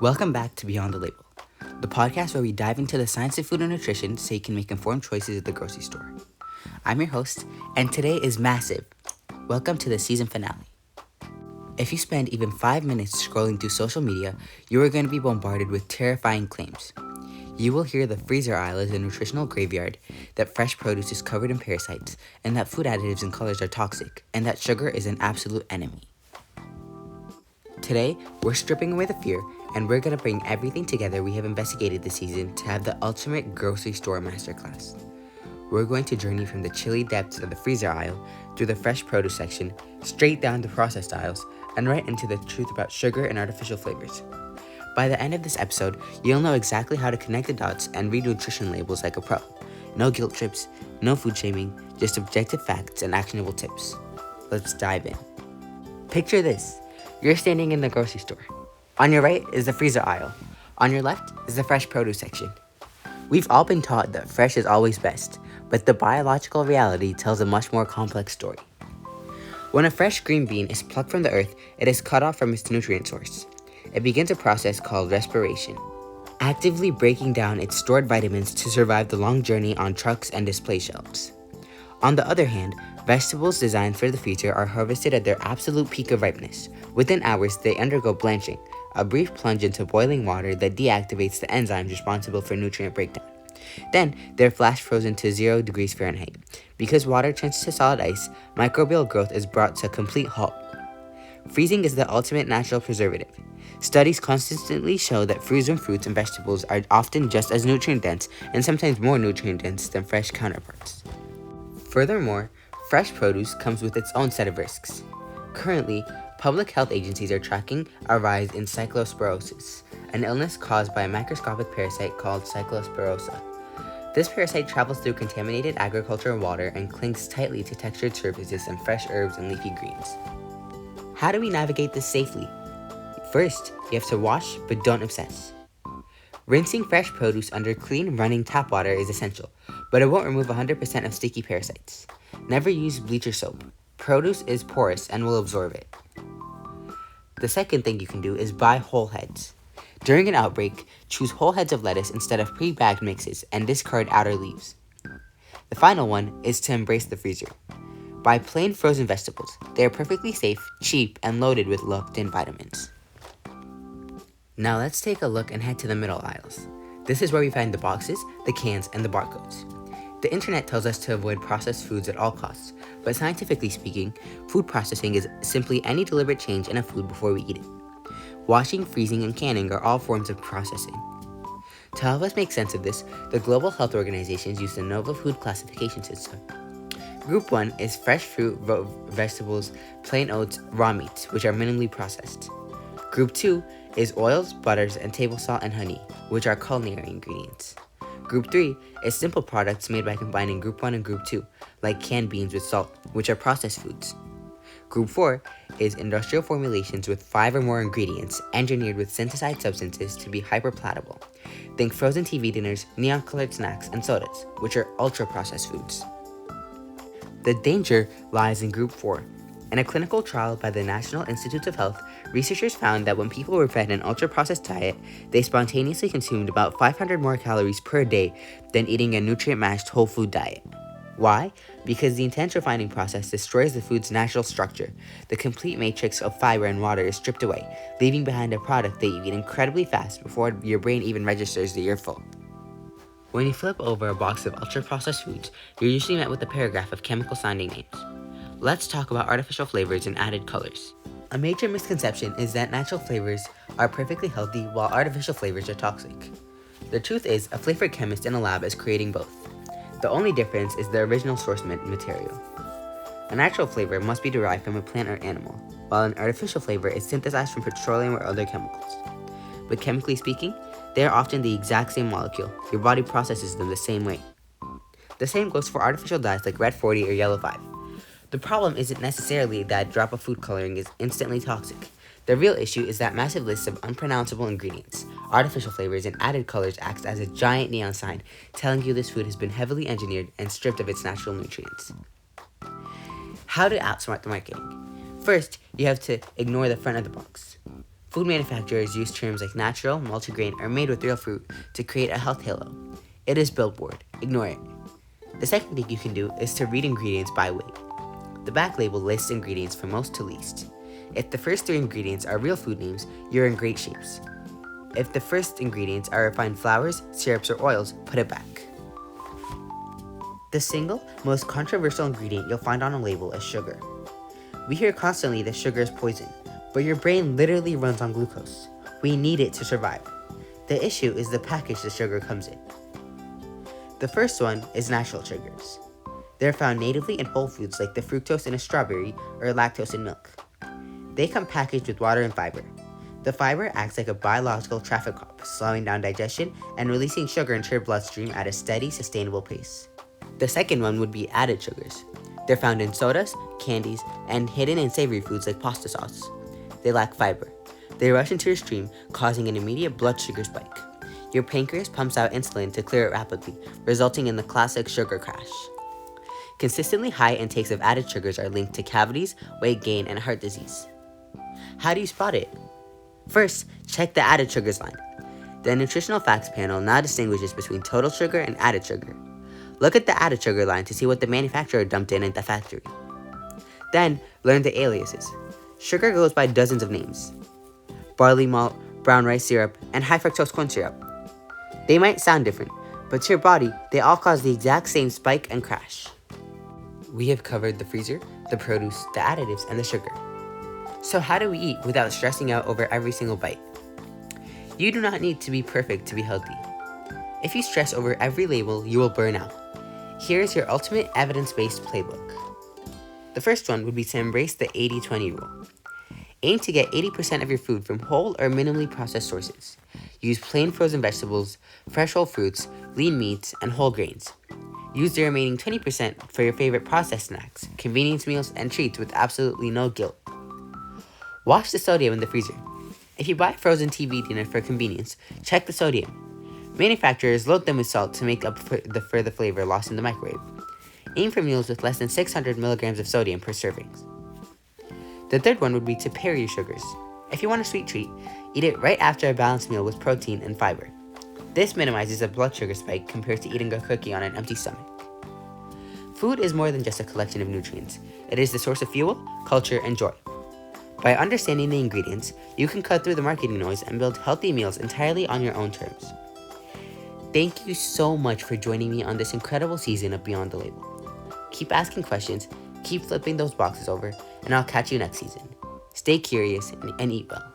Welcome back to Beyond the Label, the podcast where we dive into the science of food and nutrition so you can make informed choices at the grocery store. I'm your host, and today is massive. Welcome to the season finale. If you spend even 5 minutes scrolling through social media, you are going to be bombarded with terrifying claims. You will hear the freezer aisle is a nutritional graveyard, that fresh produce is covered in parasites, and that food additives and colors are toxic, and that sugar is an absolute enemy. Today, we're stripping away the fear, and we're going to bring everything together we have investigated this season to have the ultimate grocery store masterclass. We're going to journey from the chilly depths of the freezer aisle, through the fresh produce section, straight down to processed aisles, and right into the truth about sugar and artificial flavors. By the end of this episode, you'll know exactly how to connect the dots and read nutrition labels like a pro. No guilt trips, no food shaming, just objective facts and actionable tips. Let's dive in. Picture this. You're standing in the grocery store. On your right is the freezer aisle. On your left is the fresh produce section. We've all been taught that fresh is always best, but the biological reality tells a much more complex story. When a fresh green bean is plucked from the earth, it is cut off from its nutrient source. It begins a process called respiration, actively breaking down its stored vitamins to survive the long journey on trucks and display shelves. On the other hand, vegetables designed for the freezer are harvested at their absolute peak of ripeness. Within hours, they undergo blanching, a brief plunge into boiling water that deactivates the enzymes responsible for nutrient breakdown. Then, they're flash frozen to 0 degrees Fahrenheit. Because water turns to solid ice, microbial growth is brought to a complete halt. Freezing is the ultimate natural preservative. Studies consistently show that frozen fruits and vegetables are often just as nutrient-dense and sometimes more nutrient-dense than fresh counterparts. Furthermore, fresh produce comes with its own set of risks. Currently, public health agencies are tracking a rise in cyclosporosis, an illness caused by a microscopic parasite called Cyclosporosa. This parasite travels through contaminated agricultural water and clings tightly to textured surfaces and fresh herbs and leafy greens. How do we navigate this safely? First, you have to wash, but don't obsess. Rinsing fresh produce under clean, running tap water is essential, but it won't remove 100% of sticky parasites. Never use bleach or soap. Produce is porous and will absorb it. The second thing you can do is buy whole heads. During an outbreak, choose whole heads of lettuce instead of pre-bagged mixes and discard outer leaves. The final one is to embrace the freezer. Buy plain frozen vegetables. They are perfectly safe, cheap, and loaded with locked-in vitamins. Now let's take a look and head to the middle aisles. This is where we find the boxes, the cans, and the barcodes. The internet tells us to avoid processed foods at all costs, but scientifically speaking, food processing is simply any deliberate change in a food before we eat it. Washing, freezing, and canning are all forms of processing. To help us make sense of this, the Global Health Organizations use the NOVA food classification system. Group 1 is fresh fruit, vegetables, plain oats, raw meats, which are minimally processed. Group 2 is oils, butters, and table salt and honey, which are culinary ingredients. Group 3 is simple products made by combining Group 1 and Group 2, like canned beans with salt, which are processed foods. Group 4 is industrial formulations with 5 or more ingredients engineered with synthesized substances to be hyperpalatable. Think frozen TV dinners, neon-colored snacks, and sodas, which are ultra-processed foods. The danger lies in Group 4. In a clinical trial by the National Institutes of Health, researchers found that when people were fed an ultra-processed diet, they spontaneously consumed about 500 more calories per day than eating a nutrient-matched whole food diet. Why? Because the intense refining process destroys the food's natural structure. The complete matrix of fiber and water is stripped away, leaving behind a product that you eat incredibly fast before your brain even registers that you're full. When you flip over a box of ultra-processed foods, you're usually met with a paragraph of chemical-sounding names. Let's talk about artificial flavors and added colors. A major misconception is that natural flavors are perfectly healthy while artificial flavors are toxic. The truth is, a flavor chemist in a lab is creating both. The only difference is the original source material. A natural flavor must be derived from a plant or animal, while an artificial flavor is synthesized from petroleum or other chemicals. But chemically speaking, they are often the exact same molecule. Your body processes them the same way. The same goes for artificial dyes like Red 40 or Yellow 5. The problem isn't necessarily that a drop of food coloring is instantly toxic. The real issue is that massive lists of unpronounceable ingredients, artificial flavors, and added colors act as a giant neon sign telling you this food has been heavily engineered and stripped of its natural nutrients. How to outsmart the marketing? First, you have to ignore the front of the box. Food manufacturers use terms like natural, multigrain, or made with real fruit to create a health halo. It is billboard. Ignore it. The second thing you can do is to read ingredients by weight. The back label lists ingredients from most to least. If the first 3 ingredients are real food names, you're in great shapes. If the first ingredients are refined flours, syrups, or oils, put it back. The single most controversial ingredient you'll find on a label is sugar. We hear constantly that sugar is poison, but your brain literally runs on glucose. We need it to survive. The issue is the package the sugar comes in. The first one is natural sugars. They're found natively in whole foods like the fructose in a strawberry or lactose in milk. They come packaged with water and fiber. The fiber acts like a biological traffic cop, slowing down digestion and releasing sugar into your bloodstream at a steady, sustainable pace. The second one would be added sugars. They're found in sodas, candies, and hidden in savory foods like pasta sauce. They lack fiber. They rush into your stream, causing an immediate blood sugar spike. Your pancreas pumps out insulin to clear it rapidly, resulting in the classic sugar crash. Consistently high intakes of added sugars are linked to cavities, weight gain, and heart disease. How do you spot it? First, check the added sugars line. The nutritional facts panel now distinguishes between total sugar and added sugar. Look at the added sugar line to see what the manufacturer dumped in at the factory. Then, learn the aliases. Sugar goes by dozens of names: barley malt, brown rice syrup, and high fructose corn syrup. They might sound different, but to your body, they all cause the exact same spike and crash. We have covered the freezer, the produce, the additives, and the sugar. So how do we eat without stressing out over every single bite? You do not need to be perfect to be healthy. If you stress over every label, you will burn out. Here is your ultimate evidence-based playbook. The first one would be to embrace the 80-20 rule. Aim to get 80% of your food from whole or minimally processed sources. Use plain frozen vegetables, fresh whole fruits, lean meats, and whole grains. Use the remaining 20% for your favorite processed snacks, convenience meals, and treats with absolutely no guilt. Watch the sodium in the freezer. If you buy frozen TV dinner for convenience, check the sodium. Manufacturers load them with salt to make up for the flavor lost in the microwave. Aim for meals with less than 600 milligrams of sodium per servings. The third one would be to pair your sugars. If you want a sweet treat, eat it right after a balanced meal with protein and fiber. This minimizes a blood sugar spike compared to eating a cookie on an empty stomach. Food is more than just a collection of nutrients. It is the source of fuel, culture, and joy. By understanding the ingredients, you can cut through the marketing noise and build healthy meals entirely on your own terms. Thank you so much for joining me on this incredible season of Beyond the Label. Keep asking questions, keep flipping those boxes over, and I'll catch you next season. Stay curious and eat well.